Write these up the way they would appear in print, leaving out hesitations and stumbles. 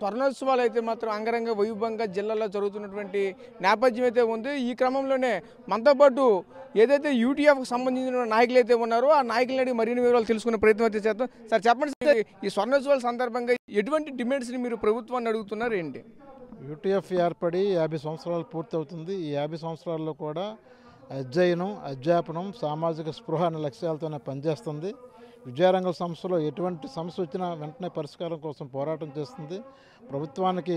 స్వర్ణోత్సవాలు అయితే మాత్రం అంగరంగ వైభవంగా జిల్లాలో జరుగుతున్నటువంటి నేపథ్యం అయితే ఉంది. ఈ క్రమంలోనే మనతో పాటు ఏదైతే యూటీఎఫ్కి సంబంధించిన నాయకులు అయితే ఉన్నారో ఆ నాయకులని అడిగి మరిన్ని వివరాలు తెలుసుకునే ప్రయత్నం అయితే చేద్దాం. సార్ చెప్పండి సార్, ఈ స్వర్ణోత్సవాల సందర్భంగా ఎటువంటి డిమాండ్స్ని మీరు ప్రభుత్వాన్ని అడుగుతున్నారు ఏంటి? యూటీఎఫ్ ఏర్పడి 50 సంవత్సరాలు పూర్తవుతుంది. ఈ 50 సంవత్సరాల్లో కూడా అధ్యయనం, అధ్యాపనం, సామాజిక స్పృహ అనే లక్ష్యాలతోనే పనిచేస్తుంది. విద్యారంగ సంస్థలో ఎటువంటి సమస్య వచ్చినా వెంటనే పరిష్కారం కోసం పోరాటం చేస్తుంది. ప్రభుత్వానికి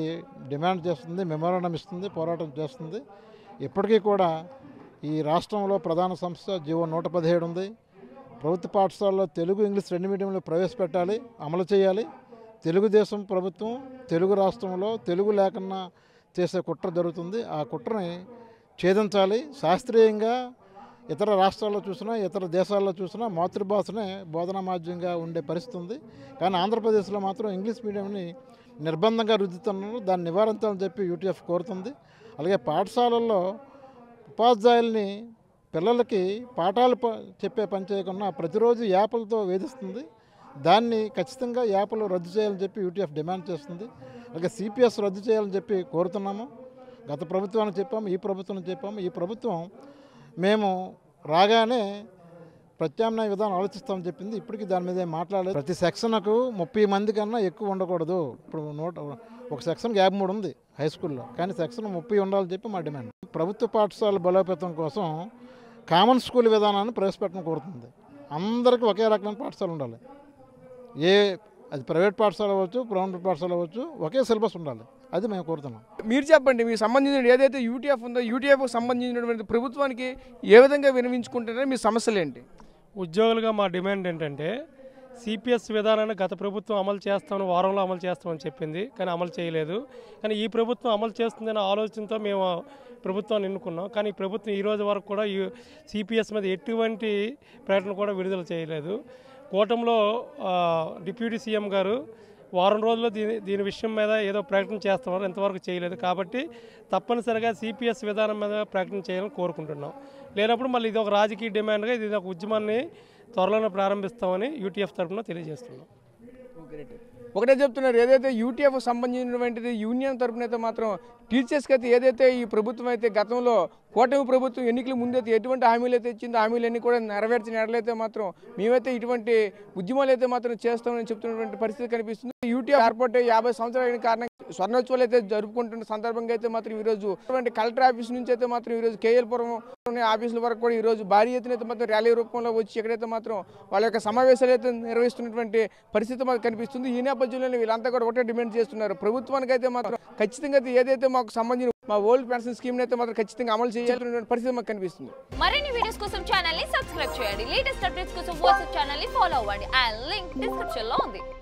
డిమాండ్ చేస్తుంది, మెమోరాండం ఇస్తుంది, పోరాటం చేస్తుంది. ఇప్పటికీ కూడా ఈ రాష్ట్రంలో ప్రధాన సంస్థ జీవో 117 ఉంది. ప్రభుత్వ పాఠశాలలో తెలుగు, ఇంగ్లీష్ 2 మీడియంలో ప్రవేశపెట్టాలి, అమలు చేయాలి. తెలుగుదేశం ప్రభుత్వం తెలుగు రాష్ట్రంలో తెలుగు లేకుండా చేసే కుట్ర జరుగుతుంది. ఆ కుట్రని ఛేదించాలి. శాస్త్రీయంగా ఇతర రాష్ట్రాల్లో చూసినా, ఇతర దేశాల్లో చూసినా మాతృభాషనే బోధనా మాధ్యమంగా ఉండే పరిస్థితి ఉంది. కానీ ఆంధ్రప్రదేశ్లో మాత్రం ఇంగ్లీష్ మీడియంని నిర్బంధంగా రుద్దుతున్నారు. దాన్ని నివారించాలని చెప్పి యూటీఎఫ్ కోరుతుంది. అలాగే పాఠశాలల్లో ఉపాధ్యాయుల్ని పిల్లలకి పాఠాలు చెప్పే పని చేయకుండా ప్రతిరోజు యాప్లతో వేధిస్తుంది. దాన్ని ఖచ్చితంగా యాప్లు రద్దు చేయాలని చెప్పి యూటీఎఫ్ డిమాండ్ చేస్తుంది. అలాగే సిపిఎస్ రద్దు చేయాలని చెప్పి కోరుతున్నాము. గత ప్రభుత్వానికి చెప్పాము, ఈ ప్రభుత్వానికి చెప్పాము. ఈ ప్రభుత్వం మేము రాగానే ప్రత్యామ్నాయ విధానం ఆలోచిస్తామని చెప్పింది. ఇప్పటికీ దాని మీద మాట్లాడలేదు. ప్రతి సెక్షన్కు 30 మంది కన్నా ఎక్కువ ఉండకూడదు. ఇప్పుడు ఒక సెక్షన్కి 53 ఉంది హై స్కూల్లో, కానీ సెక్షన్ 30 ఉండాలని చెప్పి మా డిమాండ్. ప్రభుత్వ పాఠశాల బలోపేతం కోసం కామన్ స్కూల్ విధానాన్ని ప్రవేశపెట్టడం కోరుతుంది. అందరికీ ఒకే రకమైన పాఠశాల ఉండాలి. అది ప్రైవేట్ పాఠశాల అవ్వచ్చు, గవర్నమెంట్ పాఠశాల అవ్వచ్చు, ఒకే సిలబస్ ఉండాలి. అది మేము కోరుతున్నాం. మీరు చెప్పండి, మీకు సంబంధించిన ఏదైతే యూటీఎఫ్ ఉందో యూటీఎఫ్కి సంబంధించినటువంటి ప్రభుత్వానికి ఏ విధంగా వినవించుకుంటారో మీ సమస్యలు ఏంటి? ఉద్యోగులుగా మా డిమాండ్ ఏంటంటే సిపిఎస్ విధానాన్ని గత ప్రభుత్వం అమలు చేస్తామని వారంలో అమలు చేస్తామని చెప్పింది, కానీ అమలు చేయలేదు. కానీ ఈ ప్రభుత్వం అమలు చేస్తుందనే ఆలోచనతో మేము ప్రభుత్వాన్ని ఎన్నుకున్నాం. కానీ ఈ ప్రభుత్వం ఈ రోజు వరకు కూడా సిపిఎస్ మీద ఎటువంటి ప్రకటన కూడా విడుదల చేయలేదు. కూటమిలో డిప్యూటీ సీఎం గారు వారం రోజుల్లో దీని విషయం మీద ఏదో ప్రకటన చేస్తున్నారు, ఎంతవరకు చేయలేదు. కాబట్టి తప్పనిసరిగా సిపిఎస్ విధానం మీద ప్రకటన చేయాలని కోరుకుంటున్నాం. లేనప్పుడు మళ్ళీ ఇది ఒక రాజకీయ డిమాండ్గా ఇది ఒక ఉద్యమాన్ని త్వరలోనే ప్రారంభిస్తామని యూటీఎఫ్ తరఫున తెలియజేస్తున్నాం. ఒకటే చెప్తున్నారు, ఏదైతే యూటీఎఫ్ సంబంధించినటువంటిది యూనియన్ తరఫున అయితే మాత్రం టీచర్స్కి అయితే ఏదైతే ఈ ప్రభుత్వం అయితే గతంలో కూటమి ప్రభుత్వం ఎన్నికల ముందైతే ఎటువంటి హామీలు అయితే ఇచ్చిందో హామీలన్నీ కూడా నెరవేర్చిన ఎడలైతే మాత్రం మేమైతే ఇటువంటి ఉద్యమాలు అయితే మాత్రం చేస్తామని చెప్తున్నటువంటి పరిస్థితి కనిపిస్తుంది. యూటీఎఫ్ ఏర్పాటు 50 సంవత్సరాల కారణంగా స్వర్ణోత్సవాలు అయితే జరుపుకుంటున్న సందర్భంగా అయితే మాత్రం ఈరోజు కలెక్టర్ ఆఫీస్ నుంచి అయితే మాత్రం ఈరోజు కేఎల్పురం ఆఫీసుల వరకు కూడా ఈరోజు భారీ ఎత్తున అయితే మాత్రం ర్యాలీ రూపంలో వచ్చి ఎక్కడైతే మాత్రం వాళ్ళ యొక్క సమావేశాలు అయితే నిర్వహిస్తున్నటువంటి పరిస్థితి మాకు కనిపిస్తుంది. ఈ నేపథ్యంలో వీళ్ళంతా కూడా ఒకటే డిమాండ్ చేస్తున్నారు, ప్రభుత్వానికి అయితే మాత్రం ఖచ్చితంగా ఏదైతే మాకు సంబంధించిన మా ఓల్డ్ పెన్షన్ స్కీమ్ అయితే మాత్రం ఖచ్చితంగా అమలు చేయాలనే పరిస్థితి మాకు కనిపిస్తుంది. మరిన్ని వీడియోస్ కోసం ఛానల్ ని సబ్స్క్రైబ్ చేయండి. లేటెస్ట్ అప్డేట్స్ కోసం వాట్సాప్ ఛానల్ ని ఫాలో అవ్వండి. ఆ లింక్ డిస్క్రిప్షన్ లో ఉంది.